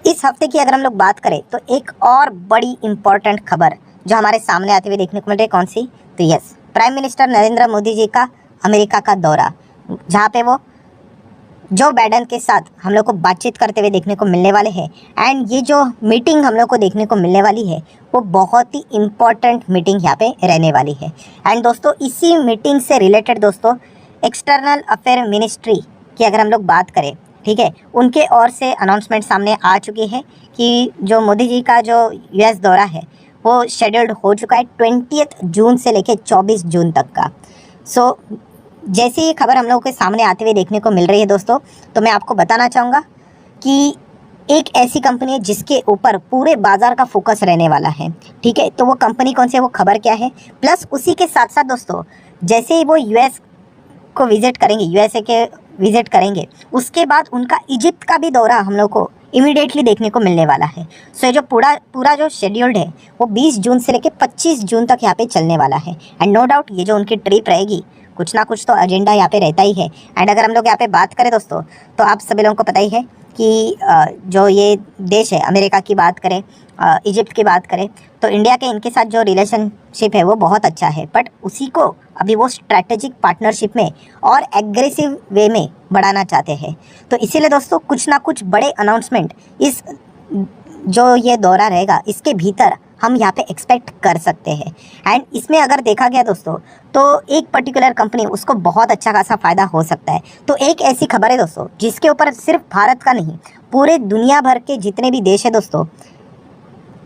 इस हफ्ते की अगर हम लोग बात करें तो एक और बड़ी इंपॉर्टेंट खबर जो हमारे सामने आते हुए देखने को मिल रही है, कौन सी? तो yes, prime minister Narendra Modi ji का अमेरिका का दौरा, जहाँ पे वो जो बाइडेन के साथ हम लोग को बातचीत करते हुए देखने को मिलने वाले हैं। एंड ये जो मीटिंग हम लोग को देखने को मिलने वाली है वो बहुत ही इम्पॉर्टेंट मीटिंग यहाँ पे रहने वाली है। एंड दोस्तों, इसी मीटिंग से रिलेटेड दोस्तों एक्सटर्नल अफेयर मिनिस्ट्री की अगर हम लोग बात करें, ठीक है, उनके ओर से अनाउंसमेंट सामने आ चुकी है कि जो मोदी जी का जो यूएस दौरा है वो शेड्यूल्ड हो चुका है 20 जून से लेकर 24 जून तक का। सो जैसे ये खबर हम लोगों के सामने आते हुए देखने को मिल रही है दोस्तों, तो मैं आपको बताना चाहूँगा कि एक ऐसी कंपनी है जिसके ऊपर पूरे बाजार का फोकस रहने वाला है, ठीक है। तो वो कंपनी कौन सी है, वो खबर क्या है, प्लस उसी के साथ साथ दोस्तों जैसे ही वो यूएस को विजिट करेंगे, यूएसए के विजिट करेंगे, उसके बाद उनका इजिप्ट का भी दौरा हम लोग को इमीडिएटली देखने को मिलने वाला है। सो ये जो पूरा जो शेड्यूल्ड है वो 20 जून से लेकर 25 जून तक यहाँ पे चलने वाला है। एंड नो डाउट ये जो उनकी ट्रिप रहेगी, कुछ ना कुछ तो एजेंडा यहाँ पे रहता ही है। एंड अगर हम लोग यहाँ पे बात करें दोस्तों, तो आप सभी लोगों को पता ही है कि जो ये देश है, अमेरिका की बात करें, इजिप्ट की बात करें, तो इंडिया के इनके साथ जो रिलेशनशिप है वो बहुत अच्छा है। बट उसी को अभी वो स्ट्रैटेजिक पार्टनरशिप में और एग्रेसिव वे में बढ़ाना चाहते हैं। तो इसीलिए दोस्तों कुछ ना कुछ बड़े अनाउंसमेंट इस जो ये दौरा रहेगा इसके भीतर हम यहाँ पे एक्सपेक्ट कर सकते हैं। एंड इसमें अगर देखा गया दोस्तों, तो एक पर्टिकुलर कंपनी उसको बहुत अच्छा खासा फ़ायदा हो सकता है। तो एक ऐसी खबर है दोस्तों जिसके ऊपर सिर्फ भारत का नहीं, पूरे दुनिया भर के जितने भी देश है दोस्तों,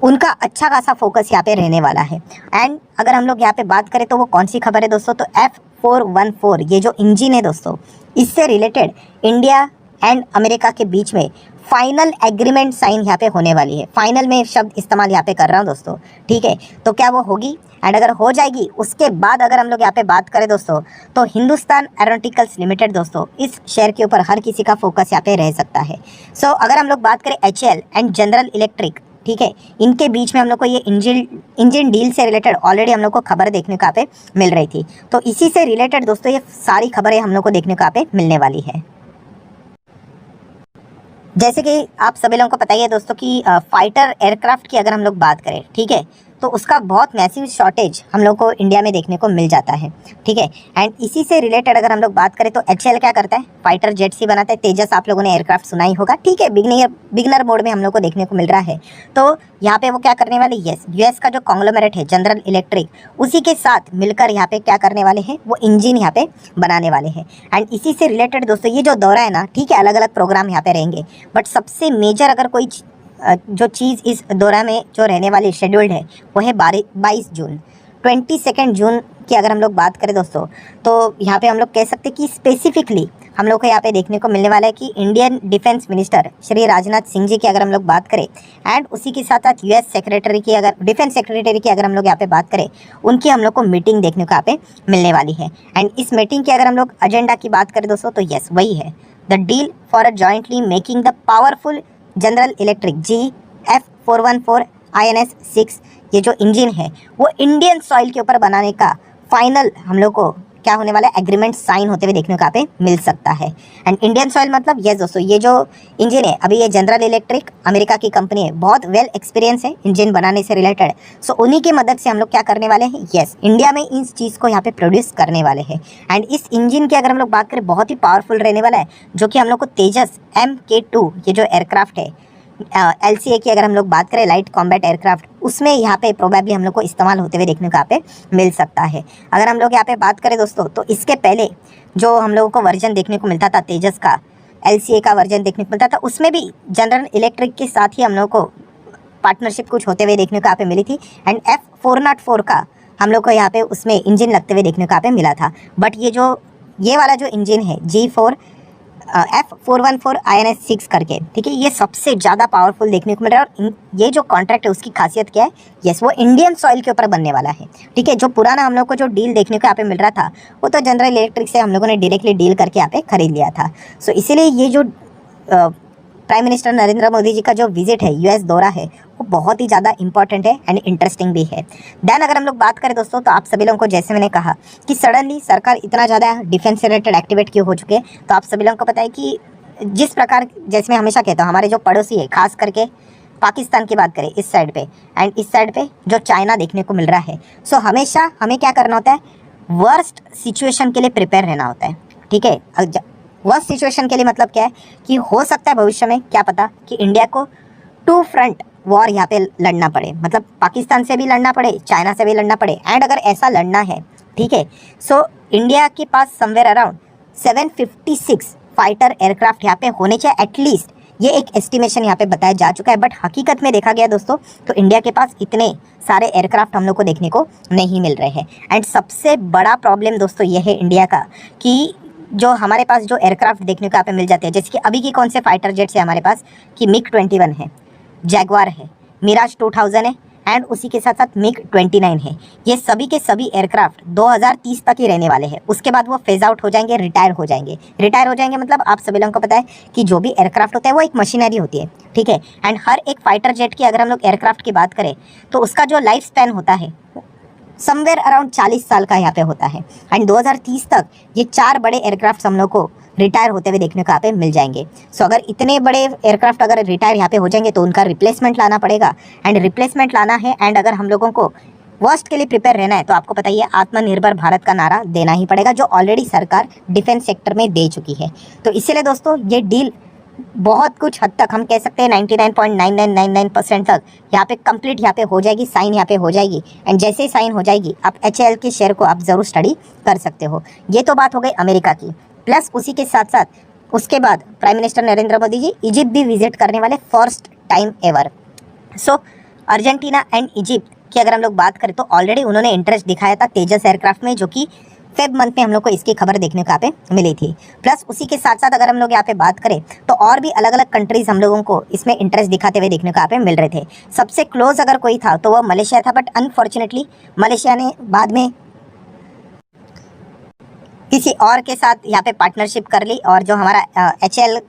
उनका अच्छा खासा फोकस यहाँ पे रहने वाला है। एंड अगर हम लोग यहाँ पे बात करें तो वो कौन सी खबर है दोस्तों, तो F414 ये जो इंजन है दोस्तों, इससे रिलेटेड इंडिया एंड अमेरिका के बीच में फाइनल एग्रीमेंट साइन यहाँ पे होने वाली है। फाइनल में शब्द इस्तेमाल यहाँ पे कर रहा हूँ दोस्तों, ठीक है। तो क्या वो होगी? एंड अगर हो जाएगी, उसके बाद अगर हम लोग यहाँ पे बात करें दोस्तों, तो हिंदुस्तान एरोनॉटिकल्स लिमिटेड दोस्तों, इस शेयर के ऊपर हर किसी का फोकस यहाँ पे रह सकता है। सो अगर हम लोग बात करें HAL एंड जनरल इलेक्ट्रिक, ठीक है, इनके बीच में हम लोग को ये इंजन डील से रिलेटेड ऑलरेडी हम लोग को खबर देखने को यहाँ पे मिल रही थी। तो इसी से रिलेटेड दोस्तों ये सारी खबरें हम लोग को देखने को यहाँ पे मिलने वाली है। जैसे कि आप सभी लोगों को पता ही है दोस्तों कि फाइटर एयरक्राफ्ट की अगर हम लोग बात करें, ठीक है, तो उसका बहुत मैसिव शॉर्टेज हम लोग को इंडिया में देखने को मिल जाता है, ठीक है। एंड इसी से रिलेटेड अगर हम लोग बात करें तो HAL क्या करता है, फाइटर जेट्स ही बनाता है। तेजस आप लोगों ने एयरक्राफ्ट सुना ही होगा, ठीक है, बिगनर मोड में हम लोग को देखने को मिल रहा है। तो यहाँ पे वो क्या करने वाले, यस, यूएस का जो कॉन्ग्लोमेरेट है जनरल इलेक्ट्रिक, उसी के साथ मिलकर यहाँ पे क्या करने वाले हैं, वो इंजन यहाँ पे बनाने वाले हैं। एंड इसी से रिलेटेड दोस्तों ये जो दौरा है ना, ठीक है, अलग अलग प्रोग्राम यहाँ पे रहेंगे, बट सबसे मेजर अगर कोई जो चीज़ इस दौरा में जो रहने वाली शेड्यूल्ड है वो है 22 जून, 22 जून की अगर हम लोग बात करें दोस्तों, तो यहाँ पे हम लोग कह सकते हैं कि स्पेसिफिकली हम लोग को यहाँ पे देखने को मिलने वाला है कि Indian defence minister Shri Rajnath Singh ji की अगर हम लोग बात करें, एंड उसी के साथ साथ यूएस सेक्रेटरी की, अगर डिफेंस सेक्रेटरी की अगर हम लोग यहाँ पे बात करें, उनकी हम लोग को मीटिंग देखने को यहाँ पे मिलने वाली है। एंड इस मीटिंग की अगर हम लोग एजेंडा की बात करें दोस्तों, तो यस वही है, the deal for a jointly making the powerful general electric GF414 INS-6 ये जो इंजन है वो इंडियन सॉइल के ऊपर बनाने का फाइनल हम लोग को क्या होने वाला है, एग्रीमेंट साइन होते हुए देखने को यहाँ पे मिल सकता है। एंड इंडियन सॉइल मतलब यस दोस्तों, ये जो इंजन है अभी ये जनरल इलेक्ट्रिक अमेरिका की कंपनी है, बहुत वेल एक्सपीरियंस है इंजन बनाने से रिलेटेड। सो उन्हीं की मदद से हम लोग क्या करने वाले हैं, यस, इंडिया में इस चीज़ को यहाँ पे प्रोड्यूस करने वाले हैं। एंड इस इंजन की अगर हम लोग बात करें बहुत ही पावरफुल रहने वाला है, जो कि हम लोग को तेजस MK2 ये जो एयरक्राफ्ट है, LCA की अगर हम लोग बात करें, लाइट कॉम्बैट एयरक्राफ्ट, उसमें यहाँ पे प्रोबेबली हम लोग को इस्तेमाल होते हुए देखने को यहाँ पे मिल सकता है। अगर हम लोग यहाँ पे बात करें दोस्तों, तो इसके पहले जो हम लोगों को वर्जन देखने को मिलता था तेजस का, LCA का वर्जन देखने को मिलता था, उसमें भी जनरल इलेक्ट्रिक के साथ ही हम लोग को पार्टनरशिप कुछ होते हुए देखने को यहाँ पे मिली थी। एंड F404 का हम लोग को यहाँ पे उसमें इंजन लगते हुए देखने को यहाँ पे मिला था। बट ये वाला जो इंजन है F414 INS-6 करके, ठीक है, ये सबसे ज़्यादा पावरफुल देखने को मिल रहा है। और ये जो कॉन्ट्रैक्ट है उसकी खासियत क्या है, यस, वो इंडियन सॉइल के ऊपर बनने वाला है, ठीक है। जो पुराना हम लोग को जो डील देखने को यहाँ पे मिल रहा था वो तो जनरल इलेक्ट्रिक से हम लोगों ने डायरेक्टली डील करके यहाँ पे खरीद लिया था। सो इसीलिए ये जो प्राइम मिनिस्टर नरेंद्र मोदी जी का जो विजिट है, यूएस दौरा है, वो बहुत ही ज़्यादा इंपॉर्टेंट है एंड इंटरेस्टिंग भी है। देन अगर हम लोग बात करें दोस्तों, तो आप सभी लोगों को जैसे मैंने कहा कि सडनली सरकार इतना ज़्यादा डिफेंस से रिलेटेड एक्टिवेट क्यों हो चुके हैं, तो आप सभी लोगों को पता है कि जिस प्रकार, जैसे मैं हमेशा कहता हूँ, हमारे जो पड़ोसी है, खास करके पाकिस्तान की बात करें इस साइड पे, एंड इस साइड पे जो चाइना देखने को मिल रहा है, सो हमेशा हमें क्या करना होता है, वर्स्ट सिचुएशन के लिए प्रिपेयर रहना होता है। ठीक है, वर्स्ट सिचुएशन के लिए मतलब क्या है कि हो सकता है भविष्य में, क्या पता, कि इंडिया को टू फ्रंट वॉर यहाँ पे लड़ना पड़े, मतलब पाकिस्तान से भी लड़ना पड़े, चाइना से भी लड़ना पड़े। एंड अगर ऐसा लड़ना है, ठीक है, सो इंडिया के पास समवेयर अराउंड 756 फाइटर एयरक्राफ्ट यहाँ पे होने चाहिए एटलीस्ट। ये एक एस्टिमेशन यहाँ पे बताया जा चुका है, बट हकीकत में देखा गया दोस्तों तो इंडिया के पास इतने सारे एयरक्राफ्ट हम लोग को देखने को नहीं मिल रहे हैं। एंड सबसे बड़ा प्रॉब्लम दोस्तों ये है इंडिया का कि जो हमारे पास जो एयरक्राफ्ट देखने को यहाँ पे मिल जाते हैं, जैसे कि अभी की कौन से फाइटर जेट्स है हमारे पास, कि मिग-21 है, जैगवार है, मिराज 2000 है, एंड उसी के साथ साथ मिग-29 है। ये सभी के सभी एयरक्राफ्ट 2030 तक ही रहने वाले हैं। उसके बाद वो फेज आउट हो जाएंगे, रिटायर हो जाएंगे। रिटायर हो जाएंगे मतलब आप सभी लोगों को पता है कि जो भी एयरक्राफ्ट होता है वो एक मशीनरी होती है, ठीक है। एंड हर एक फाइटर जेट की अगर हम लोग एयरक्राफ्ट की बात करें तो उसका जो लाइफ स्पैन होता है समवेयर अराउंड 40 साल का यहाँ पे होता है। एंड 2030 तक ये 4 बड़े एयरक्राफ्ट हम लोग को रिटायर होते हुए देखने को यहाँ पे मिल जाएंगे। सो अगर इतने बड़े एयरक्राफ्ट अगर रिटायर यहाँ पे हो जाएंगे तो उनका रिप्लेसमेंट लाना पड़ेगा। एंड रिप्लेसमेंट लाना है, एंड अगर हम लोगों को वर्स्ट के लिए प्रिपेयर रहना है तो आपको पता ही है, आत्मनिर्भर भारत का नारा देना ही पड़ेगा, जो ऑलरेडी सरकार डिफेंस सेक्टर में दे चुकी है। तो इसीलिए दोस्तों ये डील बहुत कुछ हद तक हम कह सकते हैं 99.9999% तक यहाँ पे कंप्लीट यहाँ पे हो जाएगी, साइन यहाँ पे हो जाएगी। एंड जैसे ही साइन हो जाएगी आप HAL के शेयर को आप ज़रूर स्टडी कर सकते हो। ये तो बात हो गई अमेरिका की। प्लस उसी के साथ साथ उसके बाद प्राइम मिनिस्टर नरेंद्र मोदी जी इजिप्ट भी विजिट करने वाले first time ever. So Argentina and Egypt की अगर हम लोग बात करें तो ऑलरेडी उन्होंने इंटरेस्ट दिखाया था तेजस एयरक्राफ्ट में, जो कि फेब मंथ में हम लोग को इसकी खबर देखने को यहाँ पे मिली थी। प्लस उसी के साथ साथ अगर हम लोग यहाँ पे बात करें तो और भी अलग अलग कंट्रीज हम लोगों को इसमें इंटरेस्ट दिखाते हुए देखने को यहाँ पे मिल रहे थे। सबसे क्लोज अगर कोई था तो वह मलेशिया था, बट अनफॉर्चुनेटली मलेशिया ने बाद में किसी और के साथ यहाँ पे पार्टनरशिप कर ली। और जो हमारा HAL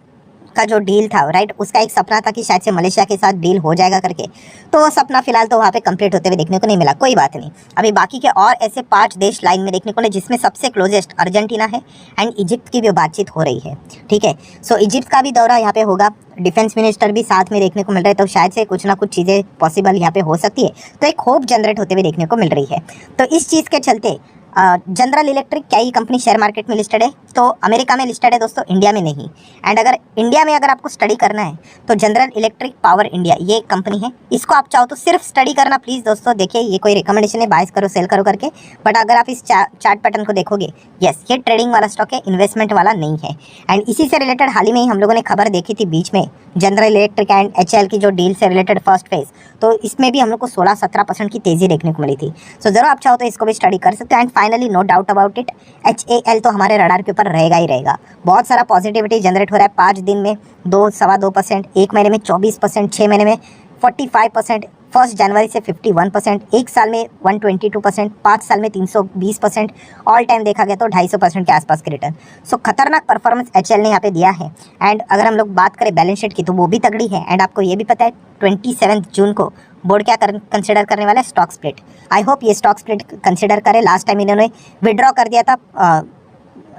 का जो डील था, राइट, उसका एक सपना था कि शायद से मलेशिया के साथ डील हो जाएगा करके, तो वो सपना फिलहाल तो वहाँ पे कंप्लीट होते हुए देखने को नहीं मिला। कोई बात नहीं, अभी बाकी के और ऐसे 5 देश लाइन में देखने को मिले, जिसमें सबसे क्लोजेस्ट अर्जेंटीना है एंड इजिप्ट की भी बातचीत हो रही है, ठीक है। सो इजिप्ट का भी दौरा यहाँ पे होगा, डिफेंस मिनिस्टर भी साथ में देखने को मिल रहे हैं, तो शायद से कुछ ना कुछ चीज़ें पॉसिबल यहाँ पे हो सकती है। तो एक होप जनरेट होते हुए देखने को मिल रही है। तो इस चीज़ के चलते जनरल इलेक्ट्रिक क्या ही कंपनी शेयर मार्केट में लिस्टेड है, तो अमेरिका में लिस्टेड है दोस्तों, इंडिया में नहीं। एंड अगर इंडिया में अगर आपको स्टडी करना है तो जनरल इलेक्ट्रिक पावर इंडिया ये एक कंपनी है, इसको आप चाहो तो सिर्फ स्टडी करना प्लीज़ दोस्तों। देखिए ये कोई रिकमेंडेशन है बाइस करो सेल करो करके, बट अगर आप इस चार्ट पैटर्न को देखोगे, यस ये ट्रेडिंग वाला स्टॉक है, इन्वेस्टमेंट वाला नहीं है। एंड इसी से रिलेटेड हाल ही में ही हम लोगों ने खबर देखी थी बीच में, जनरल इलेक्ट्रिक एंड HAL की जो डील से रिलेटेड फर्स्ट फेज, तो इसमें भी हम लोग को 16-17% की तेज़ी देखने को मिली थी। सो ज़रूर आप चाहो तो इसको भी स्टडी कर सकते हो। And finally no doubt about it, HAL तो हमारे रडार के ऊपर रहेगा ही रहेगा। बहुत सारा पॉजिटिविटी जनरेट हो रहा है, 5 दिन में 2-2.25%, 1 महीने में 24%, 6 महीने में 45%, 1 जनवरी से 51%, 1 साल में 122%, 5 साल में 320%, ऑल टाइम देखा गया तो 250% के आसपास के रिटर्न। सो खतरनाक परफॉर्मेंस HAL ने यहाँ पे दिया है। एंड अगर हम लोग बात करें बैलेंस शीट की तो वो भी तगड़ी है। एंड आपको ये भी पता है 27 जून को बोर्ड क्या कंसिडर करने वाला है, स्टॉक स्प्लिट। आई होप ये स्टॉक स्प्लिट कंसिडर करे। लास्ट टाइम इन्होंने विड्रॉ कर दिया था,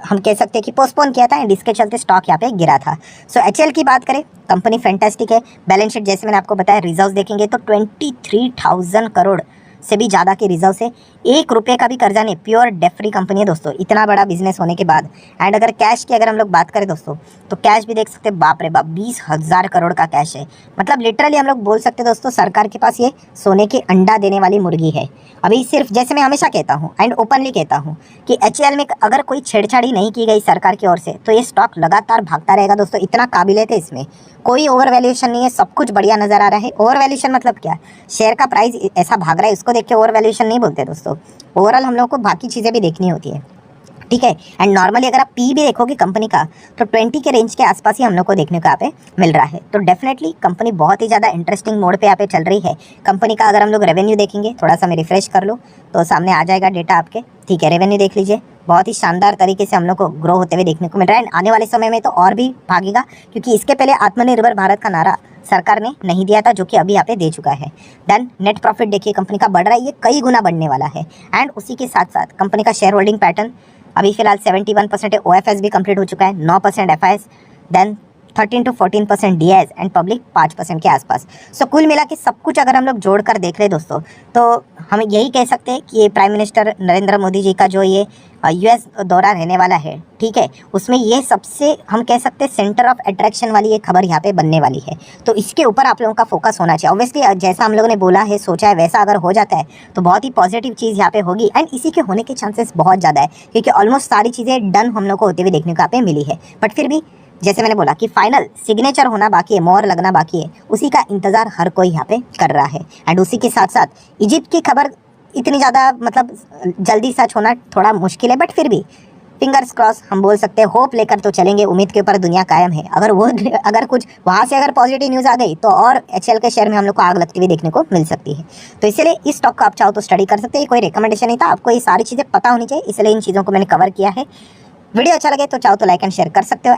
हम कह सकते हैं कि पोस्टपोन किया था, एंड इसके चलते स्टॉक यहाँ पे गिरा था। सो HAL की बात करें, कंपनी फैंटास्टिक है। बैलेंस शीट जैसे मैंने आपको बताया, रिजर्व्स देखेंगे तो 23,000 करोड़ से भी ज़्यादा के रिजर्व से, 1 रुपये का भी कर्जा नहीं, प्योर डेट फ्री कंपनी है दोस्तों, इतना बड़ा बिजनेस होने के बाद। एंड अगर कैश की अगर हम लोग बात करें दोस्तों तो कैश भी देख सकते हैं, बाप रे बाप 20,000 करोड़ का कैश है। मतलब लिटरली हम लोग बोल सकते हैं दोस्तों, सरकार के पास ये सोने के अंडा देने वाली मुर्गी है। अभी सिर्फ जैसे मैं हमेशा कहता हूँ एंड ओपनली कहता हूँ कि HAL में अगर कोई छेड़छाड़ी नहीं की गई सरकार की ओर से तो ये स्टॉक लगातार भागता रहेगा दोस्तों। इतना काबिलियत है इसमें, कोई ओवर वैल्यूएशन नहीं है, सब कुछ बढ़िया नज़र आ रहा है। ओवर वैल्यूएशन मतलब क्या, शेयर का प्राइस ऐसा भाग रहा है, उसको देख के ओवर वैल्यूएशन नहीं बोलते दोस्तों। ओवरऑल हम लोग को बाकी चीज़ें भी देखनी होती है, ठीक है। एंड नॉर्मली अगर आप पी भी देखोगे कंपनी का तो 20 के रेंज के आसपास ही हम लोग को देखने को यहाँ पे मिल रहा है। तो डेफिनेटली कंपनी बहुत ही ज़्यादा इंटरेस्टिंग मोड पे यहाँ पे चल रही है। कंपनी का अगर हम लोग रेवेन्यू देखेंगे, थोड़ा सा मैं रिफ्रेश कर लो तो सामने आ जाएगा डेटा आपके, ठीक है। रेवेन्यू देख लीजिए, बहुत ही शानदार तरीके से हम लोग को ग्रो होते हुए देखने को मिल रहा है। आने वाले समय में तो और भी भागेगा, क्योंकि इसके पहले आत्मनिर्भर भारत का नारा सरकार ने नहीं दिया था, जो कि अभी यहाँ पे दे चुका है। देन नेट प्रॉफिट देखिए कंपनी का बढ़ रहा है, ये कई गुना बढ़ने वाला है। एंड उसी के साथ साथ कंपनी का शेयर होल्डिंग पैटर्न अभी फिलहाल 71% है, OFS भी कंप्लीट हो चुका है, 9% FIS, देन 13 to 14% डीएस एंड पब्लिक 5% के आसपास। सो कुल मिला के सब कुछ अगर हम लोग जोड़कर देख रहे दोस्तों, तो हम यही कह सकते हैं कि ये प्राइम मिनिस्टर नरेंद्र मोदी जी का जो ये यूएस दौरा रहने वाला है, ठीक है, उसमें ये सबसे हम कह सकते हैं सेंटर ऑफ अट्रैक्शन वाली ये खबर यहाँ पे बनने वाली है। तो इसके ऊपर आप लोगों का फोकस होना चाहिए। ऑब्वियसली जैसा हम लोगों ने बोला है, सोचा है, वैसा अगर हो जाता है तो बहुत ही पॉजिटिव चीज़ यहाँ पे होगी एंड इसी के होने के चांसेस बहुत ज़्यादा है, क्योंकि ऑलमोस्ट सारी चीज़ें डन हम लोग को होते हुए देखने को यहाँ पे मिली है। बट फिर भी जैसे मैंने बोला कि फाइनल सिग्नेचर होना बाकी है, मोहर लगना बाकी है, उसी का इंतज़ार हर कोई यहाँ पे कर रहा है। एंड उसी के साथ साथ इजिप्ट की खबर इतनी ज़्यादा मतलब जल्दी सच होना थोड़ा मुश्किल है, बट फिर भी फिंगर्स क्रॉस हम बोल सकते हैं, होप लेकर तो चलेंगे, उम्मीद के ऊपर दुनिया कायम है। अगर कुछ वहाँ से अगर पॉजिटिव न्यूज़ आ गई तो और एचएल के शेयर में हम लोग को आग लगती हुई देखने को मिल सकती है। तो इसलिए इस स्टॉक को आप चाहो तो स्टडी कर सकते हैं, कोई रिकमेंडेशन नहीं था, आपको ये सारी चीज़ें पता होनी चाहिए, इसलिए इन चीज़ों को मैंने कवर किया है। वीडियो अच्छा लगे तो चाहो तो लाइक एंड शेयर कर सकते हो।